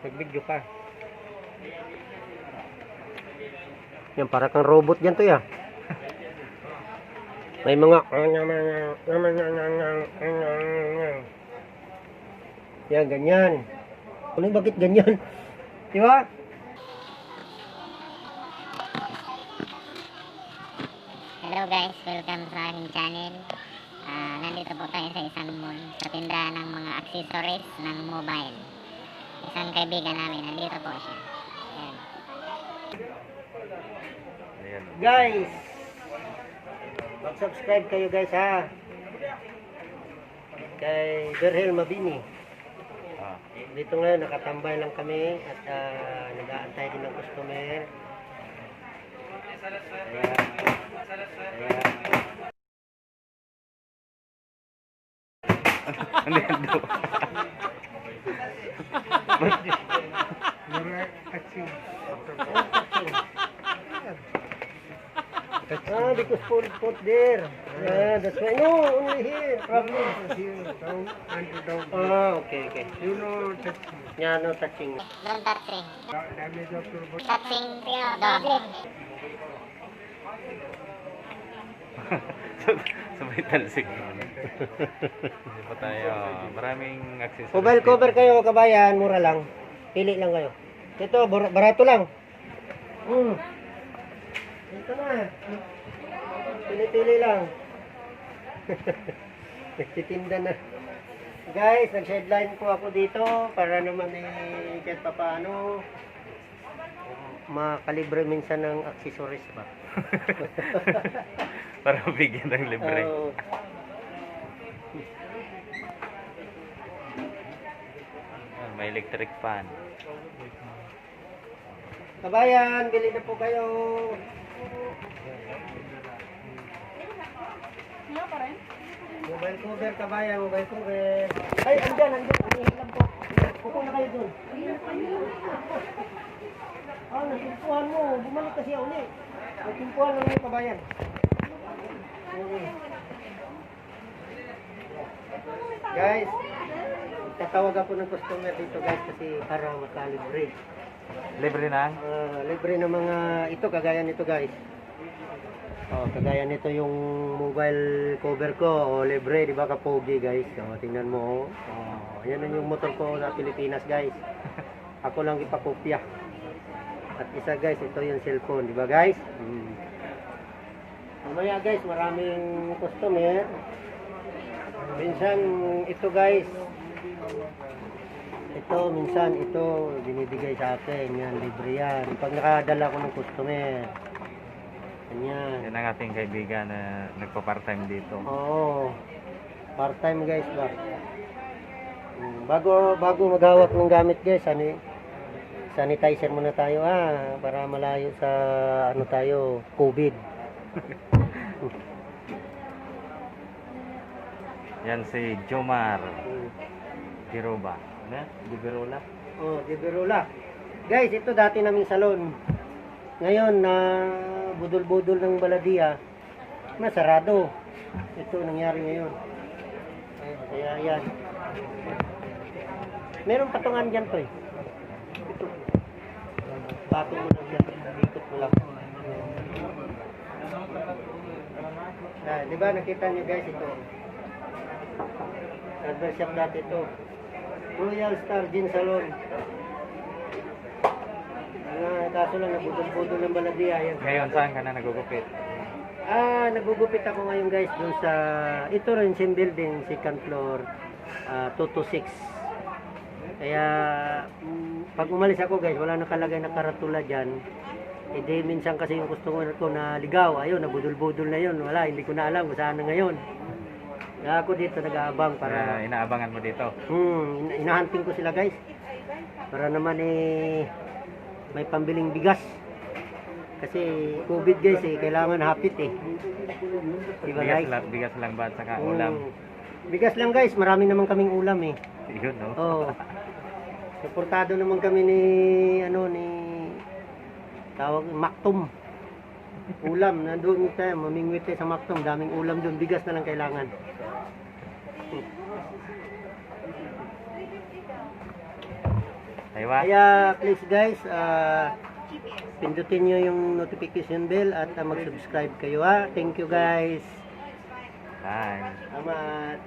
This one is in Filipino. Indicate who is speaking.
Speaker 1: Nag-video ka. Yan, para kang robot dyan to ya. May mga yan, ganyan. Ano bakit ganyan? Di ba?
Speaker 2: Hello guys, welcome sa aking channel. Nandito po tayo sa isang mall sa tindahan ng mga accessories ng mobile. Isang kaibigan namin, nandito po siya. Ayan.
Speaker 1: Guys, mag-subscribe kayo guys ha. Kay Berhel Mabini. Dito ngayon nakatambay lang kami at nag-aantay din ng customer.
Speaker 3: Ano yan daw?
Speaker 1: Because put there. That's why. No, only here. Probably.
Speaker 4: Down and down.
Speaker 1: Okay.
Speaker 4: You know touching.
Speaker 1: Yeah, no touching.
Speaker 2: Don't touching.
Speaker 4: Damage of your body.
Speaker 2: Touching, don't.
Speaker 3: Sabay talsik. Hindi pa tayo. Maraming accessories.
Speaker 1: Mobile cover kayo kabayan, mura lang. Pili lang kayo. Ito, barato lang. Ito na. Pili-pili lang. Nagtitinda na. Guys, nag-sideline po ako dito para naman kahit pa paano makalibre minsan ng accessories ba.
Speaker 3: Para bigyan ng libre. May electric fan.
Speaker 1: Kabayan, bili na po kayo. Mobile cover, kabayan, mobile cover. Ay, andyan. Anihin lang po. Pupo na kayo dun. Nasimpuhan mo. Bumalik kasi uli. Nasimpuhan lang yung kabayan. Guys, tatawag ako ng customer dito guys kasi para makalibre.
Speaker 3: Libre na?
Speaker 1: Libre na mga ito, kagaya nito guys. Kagaya nito yung mobile cover ko, libre, di ba kapogi guys. Tingnan mo. Yan yung motor ko sa Pilipinas guys. Ako lang ipakopya. At isa guys, ito yung cellphone, di ba guys? Mamaya guys, maraming customer. Minsan ito guys. Minsan ito binibigay sa akin. Yan, libre yan. Pag nakadala ko ng customer. Yan.
Speaker 3: Yan ang ating kaibigan na nagpa-part-time dito.
Speaker 1: Oo. Part-time guys ba? Bago maghawak ng gamit guys, sanitizer muna tayo para malayo sa COVID.
Speaker 3: Yan si Jomar Giroba. Ano? Giberola?
Speaker 1: Giberola. Guys, ito dati naming salon. Ngayon na budol-budol ng baladiya, masarado. Ito nangyari ngayon. Kaya yan. Meron patungan dyan to Ito. Patong mo lang dyan. Ikot mo lang. Di ba nakita nyo guys ito? Adverse shop dati ito. Royal Star Gin Salon. Kaso lang nabudol-budol ng baladiya yan.
Speaker 3: Ngayon saan ka na nagugupit?
Speaker 1: Nagugupit ako ngayon guys dun sa ito rin same building, second floor, 226. Kaya pag umalis ako guys, wala nakalagay na karatula dyan. Di minsan kasi yung customer ko na ligaw, ayun, nabudol-budol na yun. Wala, hindi ko na alam kung saan na ngayon. Kaya ako dito nag-aabang para
Speaker 3: inaabangan mo dito.
Speaker 1: Inahanting ko sila guys. Para naman may pambiling bigas. Kasi COVID guys kailangan hapit Diba guys?
Speaker 3: Bigas lang ba at saka ulam?
Speaker 1: Bigas lang guys, marami naman kaming ulam
Speaker 3: Yun no?
Speaker 1: Suportado naman kami ni tawag Maktum. Ulam, nandoon tayo, mamingwit tayo sa Maktum, daming ulam doon, bigas na lang kailangan.
Speaker 3: Aywa.
Speaker 1: Kaya please guys, pindutin nyo yung notification bell at mag-subscribe kayo ha. Thank you guys.
Speaker 3: Bye.
Speaker 1: Salamat.